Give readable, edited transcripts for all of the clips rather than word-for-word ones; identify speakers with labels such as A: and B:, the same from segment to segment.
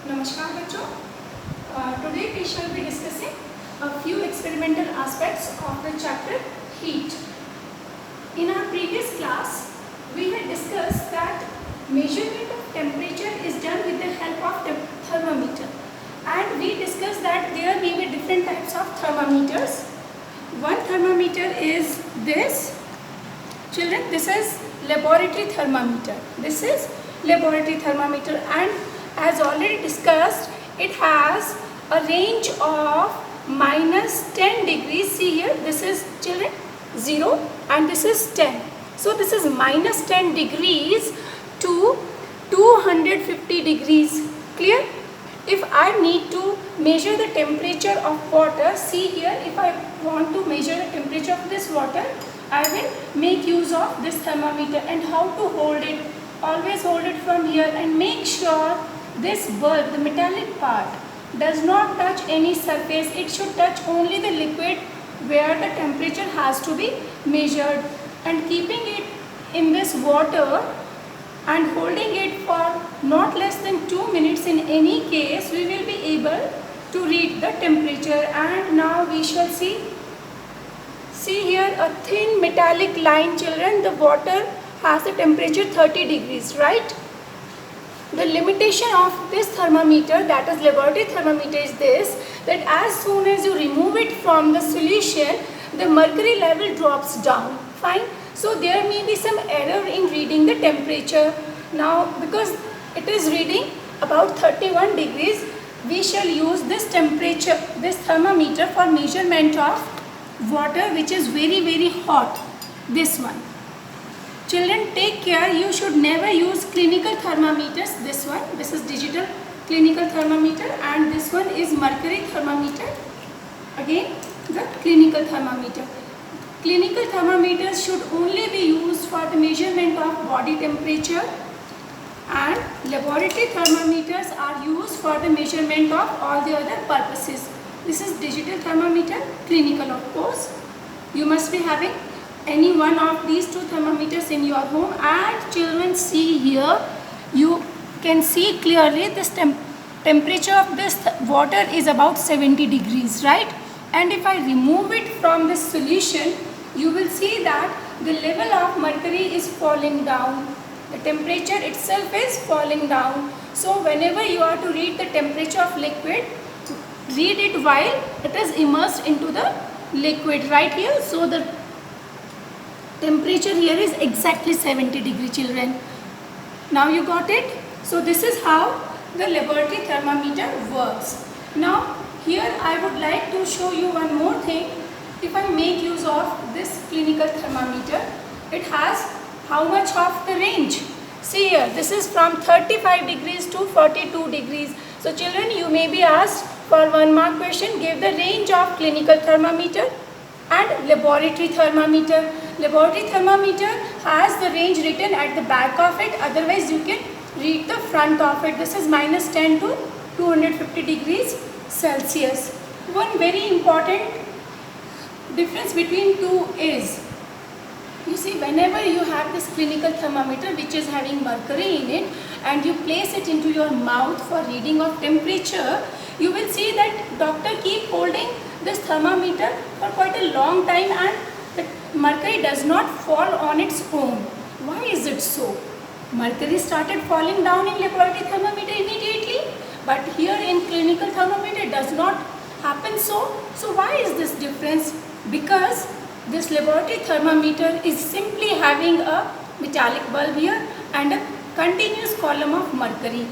A: Namaskar bachcho. Today we shall be discussing a few experimental aspects of the chapter heat. In our previous class, we had discussed that measurement of temperature is done with the help of thermometer, and we discussed that there may be different types of thermometers. One thermometer is this. Children, this is laboratory thermometer. This is laboratory thermometer, and as already discussed, it has a range of -10 degrees. See here, this is children 0 and this is 10. So this is -10 degrees to 250 degrees. Clear? If I need to measure the temperature of water, see here, if I want to measure the temperature of this water, I will make use of this thermometer. And how to hold it? Always hold it from here and make sure this bulb, the metallic part, does not touch any surface. It should touch only the liquid where the temperature has to be measured. And keeping it in this water and holding it for not less than 2 minutes in any case, we will be able to read the temperature. And now we shall see. See here a thin metallic line, children. The water has the temperature 30 degrees, right? The limitation of this thermometer, that is laboratory thermometer, is this, that as soon as you remove it from the solution, the mercury level drops down. Fine. So there may be some error in reading the temperature. Now because it is reading about 31 degrees, we shall use this temperature, this thermometer for measurement of water which is very hot. This one. Children, take care, you should never use clinical thermometers. This one, this is digital clinical thermometer, and this one is mercury thermometer. Again, the clinical thermometer. Clinical thermometers should only be used for the measurement of body temperature, and laboratory thermometers are used for the measurement of all the other purposes. This is digital thermometer, clinical of course. You must be having any one of these two thermometers in your home. And children, see here, you can see clearly this temperature of this water is about 70 degrees, right? And if I remove it from this solution, you will see that the level of mercury is falling down. The temperature itself is falling down. So whenever you are to read the temperature of liquid, read it while it is immersed into the liquid right here. So the temperature here is exactly 70 degrees, children. Now you got it? So this is how the laboratory thermometer works. Now here I would like to show you one more thing. If I make use of this clinical thermometer, it has how much of the range? See here, this is from 35 degrees to 42 degrees. So children, you may be asked for 1 mark question, give the range of clinical thermometer and laboratory thermometer. Laboratory thermometer has the range written at the back of it, otherwise you can read the front of it. This is -10 to 250 degrees Celsius. One very important difference between two is, you see, whenever you have this clinical thermometer which is having mercury in it and you place it into your mouth for reading of temperature, you will see that doctor keep holding this thermometer for quite a long time and the mercury does not fall on its own. Why is it so? Mercury started falling down in laboratory thermometer immediately, but here in clinical thermometer it does not happen so. So why is this difference? Because this laboratory thermometer is simply having a metallic bulb here and a continuous column of mercury,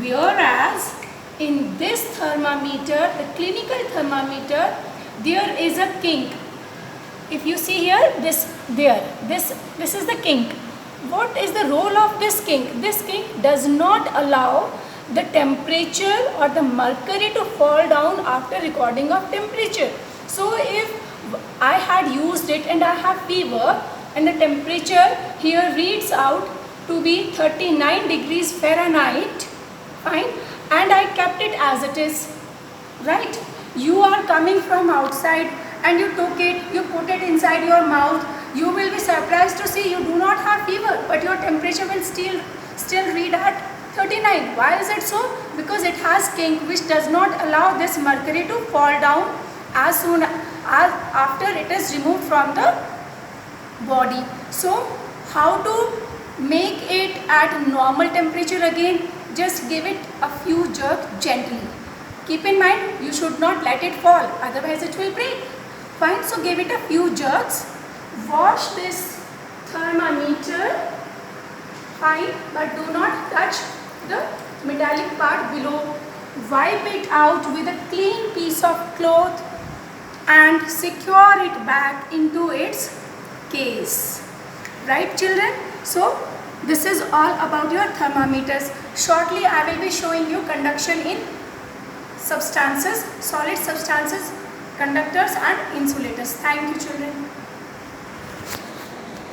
A: whereas in this thermometer, the clinical thermometer, there is a kink. If you see here, this is the kink. What is the role of this kink? This kink does not allow the temperature or the mercury to fall down after recording of temperature. So if I had used it and I have fever and the temperature here reads out to be 39 degrees Fahrenheit, fine, and I kept it as it is, right? You are coming from outside and you took it, you put it inside your mouth, you will be surprised to see you do not have fever, but your temperature will still read at 39. Why is it so? Because it has kink which does not allow this mercury to fall down as soon as after it is removed from the body. So how to make it at normal temperature again? Just give it a few jerks gently. Keep in mind, you should not let it fall, otherwise it will break. Fine, so give it a few jerks. Wash this thermometer, fine, but do not touch the metallic part below. Wipe it out with a clean piece of cloth and secure it back into its case. Right, children? So this is all about your thermometers. Shortly I will be showing you conduction in substances, solid substances, conductors and insulators. Thank you, children.